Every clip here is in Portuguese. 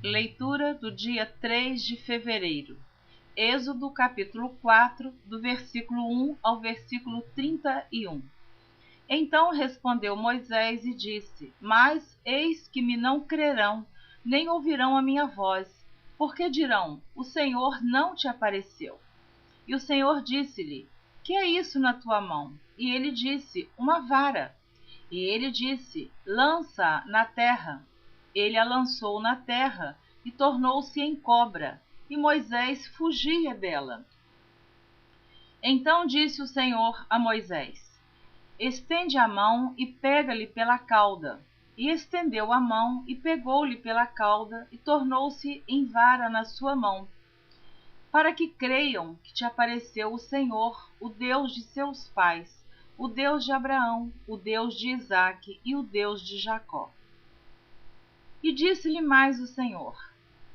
Leitura do dia 3 de fevereiro. Êxodo capítulo 4, do versículo 1 ao versículo 31. Então respondeu Moisés e disse: Mas eis que me não crerão, nem ouvirão a minha voz, porque dirão: o Senhor não te apareceu. E o Senhor disse-lhe: Que é isso na tua mão? E ele disse: Uma vara. E ele disse: Lança-a na terra. Ele a lançou na terra e tornou-se em cobra, e Moisés fugia dela. Então disse o Senhor a Moisés: Estende a mão e pega-lhe pela cauda. E estendeu a mão e pegou-lhe pela cauda, e tornou-se em vara na sua mão, para que creiam que te apareceu o Senhor, o Deus de seus pais, o Deus de Abraão, o Deus de Isaque e o Deus de Jacó. E disse-lhe mais o Senhor: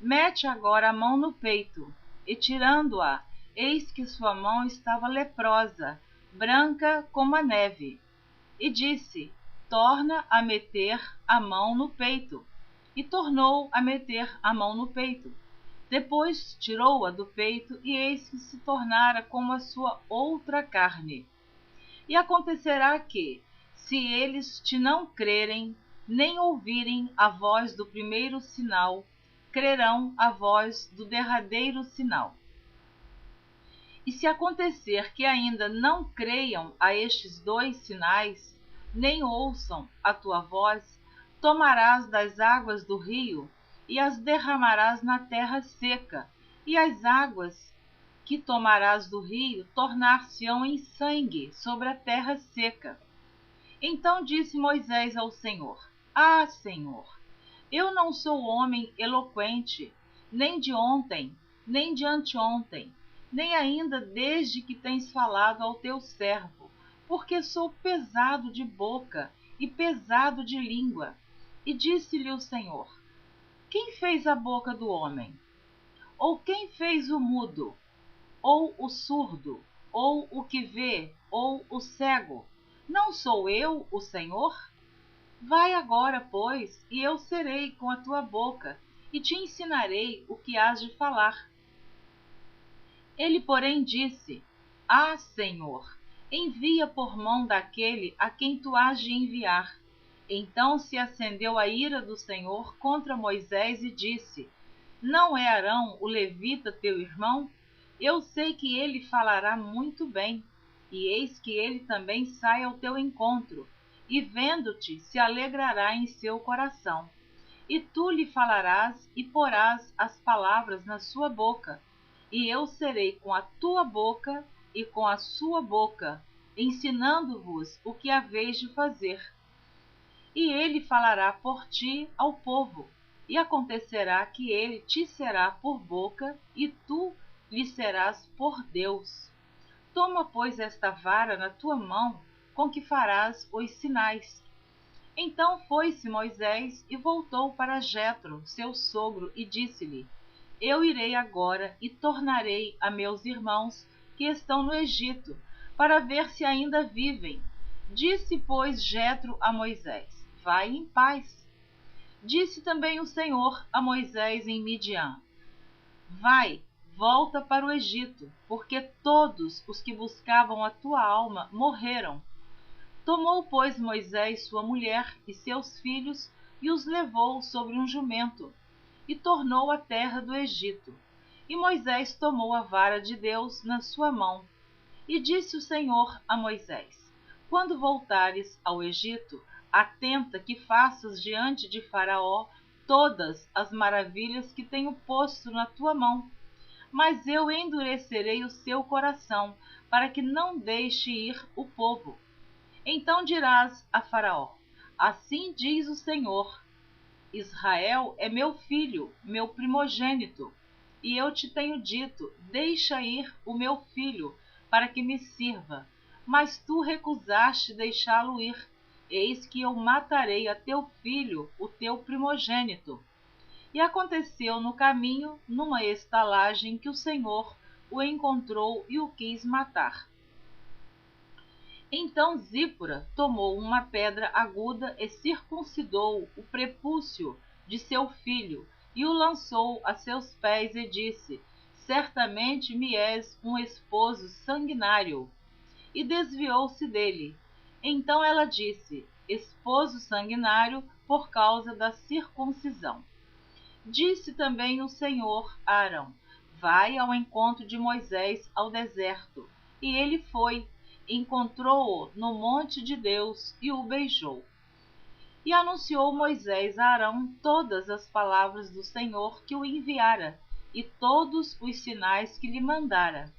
Mete agora a mão no peito. E tirando-a, eis que sua mão estava leprosa, branca como a neve. E disse: Torna a meter a mão no peito. E tornou a meter a mão no peito. Depois tirou-a do peito, e eis que se tornara como a sua outra carne. E acontecerá que, se eles te não crerem, nem ouvirem a voz do primeiro sinal, crerão a voz do derradeiro sinal. E se acontecer que ainda não creiam a estes dois sinais, nem ouçam a tua voz, tomarás das águas do rio e as derramarás na terra seca, e as águas que tomarás do rio tornar-se-ão em sangue sobre a terra seca. Então disse Moisés ao Senhor: Ah, Senhor, eu não sou homem eloquente, nem de ontem, nem de anteontem, nem ainda desde que tens falado ao teu servo, porque sou pesado de boca e pesado de língua. E disse-lhe o Senhor: Quem fez a boca do homem? Ou quem fez o mudo? Ou o surdo? Ou o que vê? Ou o cego? Não sou eu, o Senhor? Vai agora, pois, e eu serei com a tua boca, e te ensinarei o que hás de falar. Ele, porém, disse: Ah, Senhor, envia por mão daquele a quem tu hás de enviar. Então se acendeu a ira do Senhor contra Moisés e disse: Não é Arão, o levita, teu irmão? Eu sei que ele falará muito bem, e eis que ele também sai ao teu encontro, e vendo-te se alegrará em seu coração. E tu lhe falarás e porás as palavras na sua boca, e eu serei com a tua boca e com a sua boca, ensinando-vos o que haveis de fazer. E ele falará por ti ao povo, e acontecerá que ele te será por boca, e tu lhe serás por Deus. Toma, pois, esta vara na tua mão, com que farás os sinais. Então foi-se Moisés e voltou para Jetro, seu sogro, e disse-lhe: Eu irei agora e tornarei a meus irmãos que estão no Egito, para ver se ainda vivem. Disse, pois, Jetro a Moisés: Vai em paz. Disse também o Senhor a Moisés em Midian: Vai, volta para o Egito, porque todos os que buscavam a tua alma morreram. Tomou, pois, Moisés sua mulher e seus filhos e os levou sobre um jumento, e tornou à terra do Egito. E Moisés tomou a vara de Deus na sua mão. E disse o Senhor a Moisés: Quando voltares ao Egito, atenta que faças diante de Faraó todas as maravilhas que tenho posto na tua mão. Mas eu endurecerei o seu coração, para que não deixe ir o povo. Então dirás a Faraó: Assim diz o Senhor: Israel é meu filho, meu primogênito. E eu te tenho dito: Deixa ir o meu filho, para que me sirva. Mas tu recusaste deixá-lo ir. Eis que eu matarei a teu filho, o teu primogênito. E aconteceu no caminho, numa estalagem, que o Senhor o encontrou e o quis matar. Então Zípora tomou uma pedra aguda e circuncidou o prepúcio de seu filho, e o lançou a seus pés e disse: certamente me és um esposo sanguinário. E desviou-se dele. Então ela disse: esposo sanguinário por causa da circuncisão. Disse também o Senhor a Arão: vai ao encontro de Moisés ao deserto. E ele foi, encontrou-o no monte de Deus e o beijou. E anunciou Moisés a Arão todas as palavras do Senhor que o enviara, e todos os sinais que lhe mandara.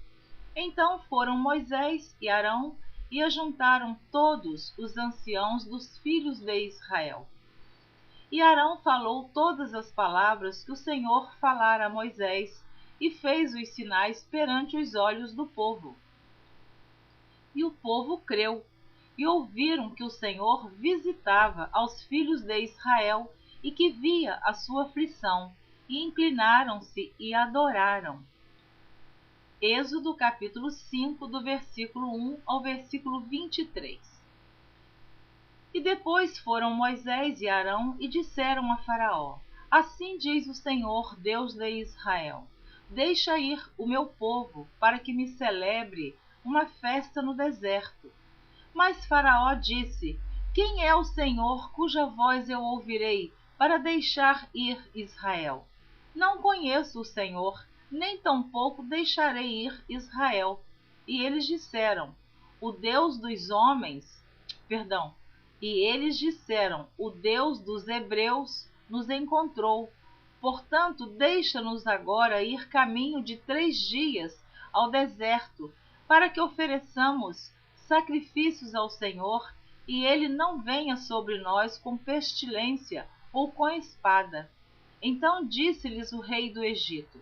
Então foram Moisés e Arão e ajuntaram todos os anciãos dos filhos de Israel. E Arão falou todas as palavras que o Senhor falara a Moisés e fez os sinais perante os olhos do povo. E o povo creu, e ouviram que o Senhor visitava aos filhos de Israel e que via a sua aflição, e inclinaram-se e adoraram. Êxodo capítulo 5, do versículo 1 ao versículo 23. E depois foram Moisés e Arão e disseram a Faraó: assim diz o Senhor, Deus de Israel: deixa ir o meu povo, para que me celebre uma festa no deserto. Mas Faraó disse: quem é o Senhor cuja voz eu ouvirei para deixar ir Israel? Não conheço o Senhor, nem tampouco deixarei ir Israel. E eles disseram: o Deus dos homens, e eles disseram: o Deus dos hebreus nos encontrou. Portanto, deixa-nos agora ir caminho de 3 dias ao deserto, para que ofereçamos sacrifícios ao Senhor, e ele não venha sobre nós com pestilência ou com espada. Então disse-lhes o rei do Egito: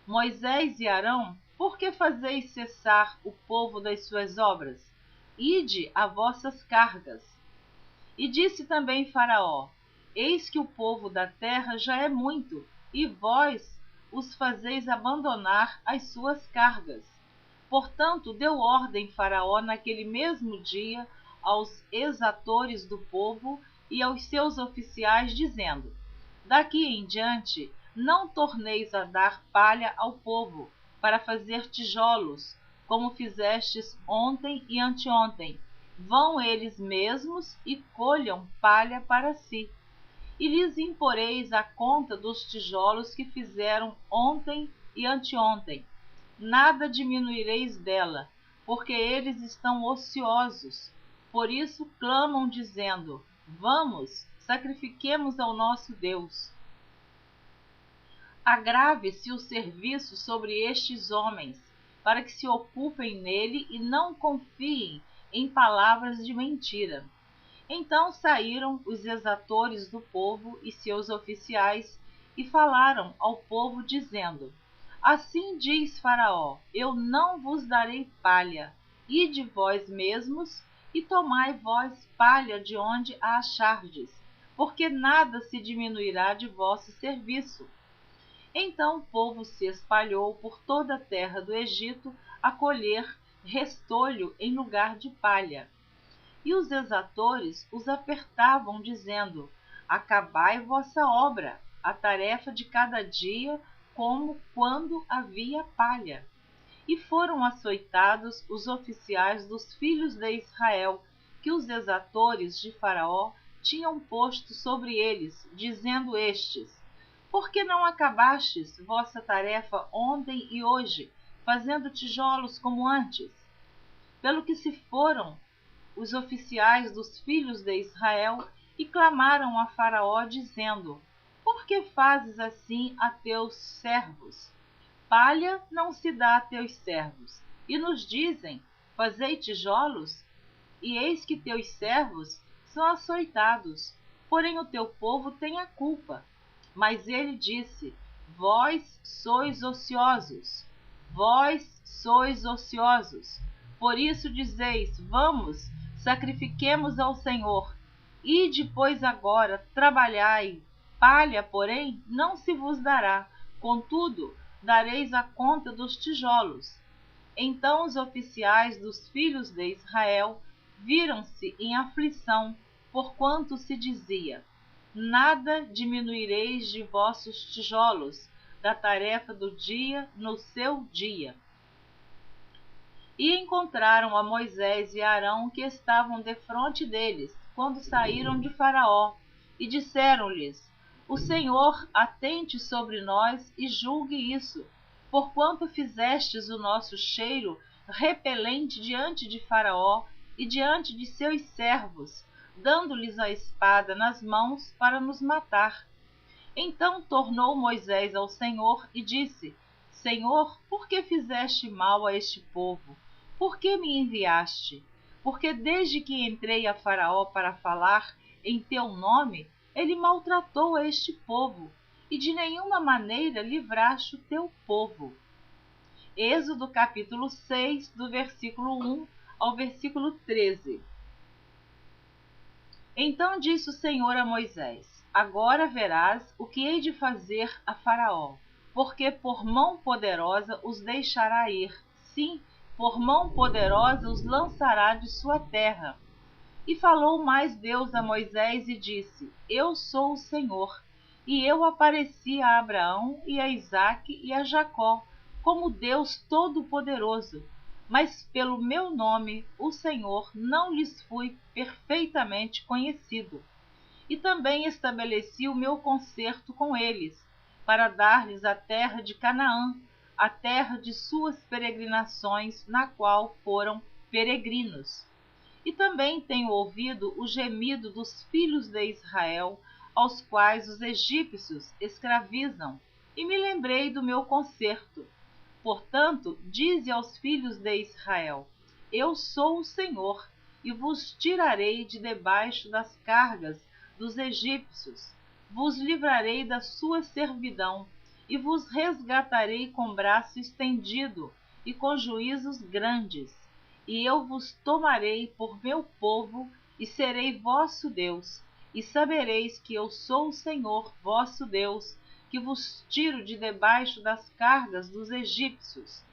Moisés e Arão, por que fazeis cessar o povo das suas obras? Ide a vossas cargas. E disse também Faraó: eis que o povo da terra já é muito, e vós os fazeis abandonar as suas cargas. Portanto, deu ordem Faraó naquele mesmo dia aos exatores do povo e aos seus oficiais, dizendo: daqui em diante não torneis a dar palha ao povo, para fazer tijolos, como fizestes ontem e anteontem. Vão eles mesmos e colham palha para si. E lhes imporeis a conta dos tijolos que fizeram ontem e anteontem. Nada diminuireis dela, porque eles estão ociosos. Por isso clamam, dizendo: vamos, sacrifiquemos ao nosso Deus. Agrave-se o serviço sobre estes homens, para que se ocupem nele e não confiem em palavras de mentira. Então saíram os exatores do povo e seus oficiais e falaram ao povo, dizendo: assim diz Faraó: eu não vos darei palha. Ide vós mesmos e tomai vós palha de onde a achardes, porque nada se diminuirá de vosso serviço. Então o povo se espalhou por toda a terra do Egito a colher restolho em lugar de palha. E os exatores os apertavam, dizendo: acabai vossa obra, a tarefa de cada dia, como quando havia palha. E foram açoitados os oficiais dos filhos de Israel, que os exatores de Faraó tinham posto sobre eles, dizendo estes: por que não acabastes vossa tarefa ontem e hoje, fazendo tijolos como antes? Pelo que se foram os oficiais dos filhos de Israel e clamaram a Faraó, dizendo: por que fazes assim a teus servos? Palha não se dá a teus servos. E nos dizem: fazei tijolos? E eis que teus servos são açoitados, porém o teu povo tem a culpa. Mas ele disse: vós sois ociosos, vós sois ociosos. Por isso dizeis: vamos, sacrifiquemos ao Senhor. Ide, pois, agora, trabalhai. Palha, porém, não se vos dará, contudo, dareis a conta dos tijolos. Então os oficiais dos filhos de Israel viram-se em aflição, porquanto se dizia: nada diminuireis de vossos tijolos, da tarefa do dia no seu dia. E encontraram a Moisés e Arão, que estavam defronte deles, quando saíram de Faraó, e disseram-lhes: O Senhor atente sobre nós e julgue isso, porquanto fizestes o nosso cheiro repelente diante de Faraó e diante de seus servos, dando-lhes a espada nas mãos para nos matar. Então tornou Moisés ao Senhor e disse: Senhor, por que fizeste mal a este povo? Por que me enviaste? Porque desde que entrei a Faraó para falar em teu nome, ele maltratou a este povo, e de nenhuma maneira livraste o teu povo. Êxodo capítulo 6, do versículo 1 ao versículo 13. Então disse o Senhor a Moisés: Agora verás o que hei de fazer a Faraó, porque por mão poderosa os deixará ir, sim, por mão poderosa os lançará de sua terra. E falou mais Deus a Moisés e disse: Eu sou o Senhor. E eu apareci a Abraão e a Isaque e a Jacó, como Deus Todo-Poderoso. Mas pelo meu nome, o Senhor, não lhes fui perfeitamente conhecido. E também estabeleci o meu concerto com eles, para dar-lhes a terra de Canaã, a terra de suas peregrinações, na qual foram peregrinos. E também tenho ouvido o gemido dos filhos de Israel, aos quais os egípcios escravizam, e me lembrei do meu concerto. Portanto, dize aos filhos de Israel: Eu sou o Senhor, e vos tirarei de debaixo das cargas dos egípcios, vos livrarei da sua servidão, e vos resgatarei com braço estendido e com juízos grandes. E eu vos tomarei por meu povo, e serei vosso Deus, e sabereis que eu sou o Senhor vosso Deus, que vos tiro de debaixo das cargas dos egípcios.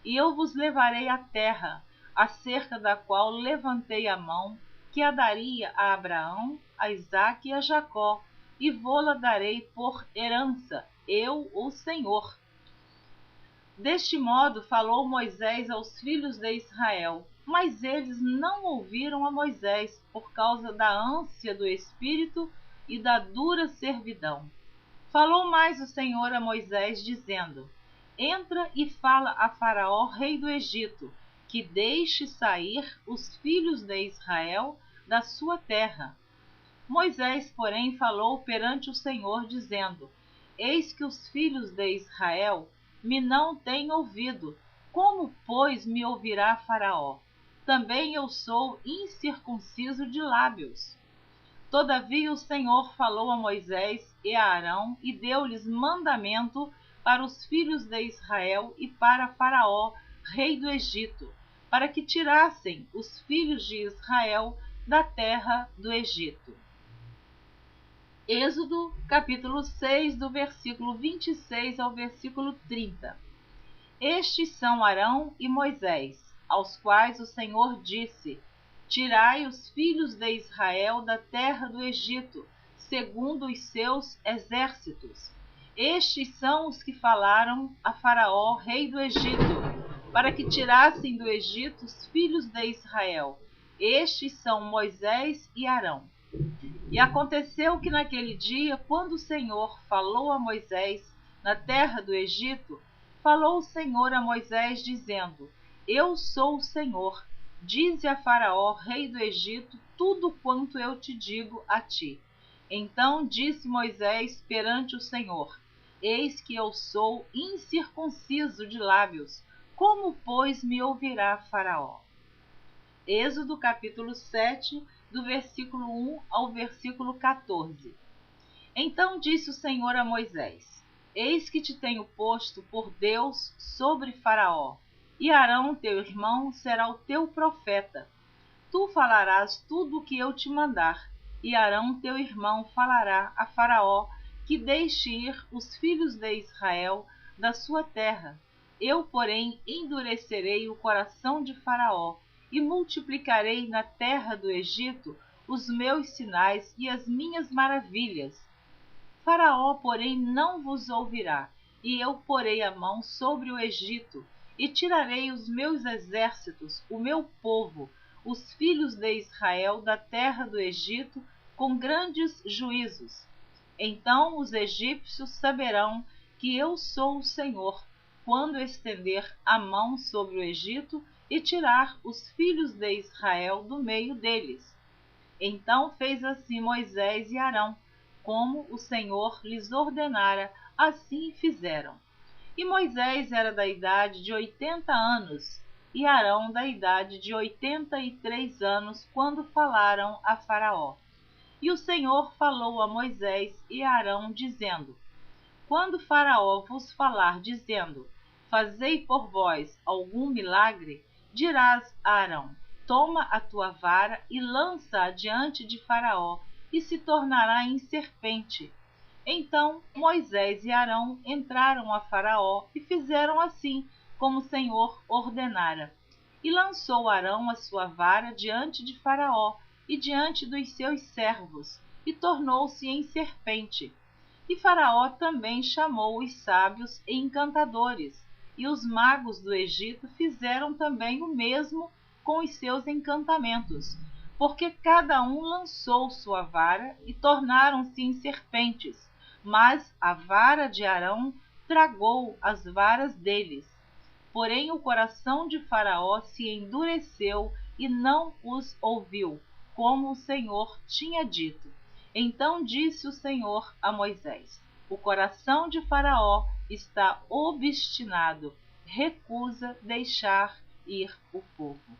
E eu vos levarei à terra, acerca da qual levantei a mão, que a daria a Abraão, a Isaque e a Jacó, e vô-la darei por herança, eu, o Senhor. Deste modo falou Moisés aos filhos de Israel, mas eles não ouviram a Moisés por causa da ânsia do espírito e da dura servidão. Falou mais o Senhor a Moisés, dizendo: Entra e fala a Faraó, rei do Egito, que deixe sair os filhos de Israel da sua terra. Moisés, porém, falou perante o Senhor, dizendo: Eis que os filhos de Israel me não têm ouvido. Como, pois, me ouvirá Faraó? Também eu sou incircunciso de lábios. Todavia o Senhor falou a Moisés e a Arão e deu-lhes mandamento para os filhos de Israel e para Faraó, rei do Egito, para que tirassem os filhos de Israel da terra do Egito. Êxodo, capítulo 6, do versículo 26 ao versículo 30. Estes são Arão e Moisés, aos quais o Senhor disse: Tirai os filhos de Israel da terra do Egito, segundo os seus exércitos. Estes são os que falaram a Faraó, rei do Egito, para que tirassem do Egito os filhos de Israel. Estes são Moisés e Arão. E aconteceu que naquele dia, quando o Senhor falou a Moisés na terra do Egito, falou o Senhor a Moisés, dizendo: Eu sou o Senhor. Dize a Faraó, rei do Egito, tudo quanto eu te digo a ti. Então disse Moisés perante o Senhor: Eis que eu sou incircunciso de lábios. Como, pois, me ouvirá Faraó? Êxodo capítulo 7, do versículo 1 ao versículo 14. Então disse o Senhor a Moisés: Eis que te tenho posto por Deus sobre Faraó, e Arão teu irmão será o teu profeta. Tu falarás tudo o que eu te mandar, e Arão teu irmão falará a Faraó que deixe ir os filhos de Israel da sua terra. Eu, porém, endurecerei o coração de Faraó, e multiplicarei na terra do Egito os meus sinais e as minhas maravilhas. Faraó, porém, não vos ouvirá, e eu porei a mão sobre o Egito, e tirarei os meus exércitos, o meu povo, os filhos de Israel, da terra do Egito, com grandes juízos. Então os egípcios saberão que eu sou o Senhor, quando estender a mão sobre o Egito e tirar os filhos de Israel do meio deles. Então fez assim Moisés e Arão, como o Senhor lhes ordenara, assim fizeram. E Moisés era da idade de 80 anos, e Arão da idade de 83 anos, quando falaram a Faraó. E o Senhor falou a Moisés e a Arão, dizendo: Quando Faraó vos falar, dizendo: Fazei por vós algum milagre, dirás a Arão: Toma a tua vara e lança-a diante de Faraó, e se tornará em serpente. Então Moisés e Arão entraram a Faraó e fizeram assim, como o Senhor ordenara. E lançou Arão a sua vara diante de Faraó e diante dos seus servos, e tornou-se em serpente. E Faraó também chamou os sábios e encantadores, e os magos do Egito fizeram também o mesmo com os seus encantamentos, porque cada um lançou sua vara e tornaram-se em serpentes, mas a vara de Arão tragou as varas deles. Porém o coração de Faraó se endureceu e não os ouviu, como o Senhor tinha dito. Então disse o Senhor a Moisés: O coração de Faraó está obstinado, recusa deixar ir o povo.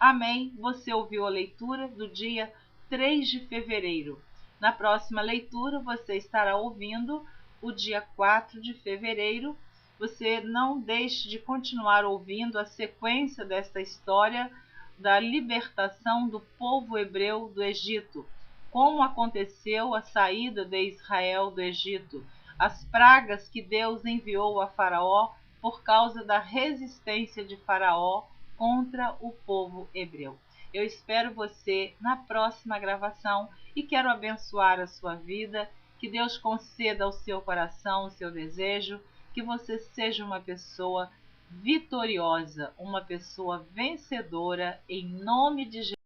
Amém. Você ouviu a leitura do dia 3 de fevereiro. Na próxima leitura você estará ouvindo o dia 4 de fevereiro. Você não deixe de continuar ouvindo a sequência desta história da libertação do povo hebreu do Egito, como aconteceu a saída de Israel do Egito, as pragas que Deus enviou a Faraó por causa da resistência de Faraó contra o povo hebreu. Eu espero você na próxima gravação e quero abençoar a sua vida, que Deus conceda ao seu coração o seu desejo, que você seja uma pessoa vitoriosa, uma pessoa vencedora, em nome de Jesus.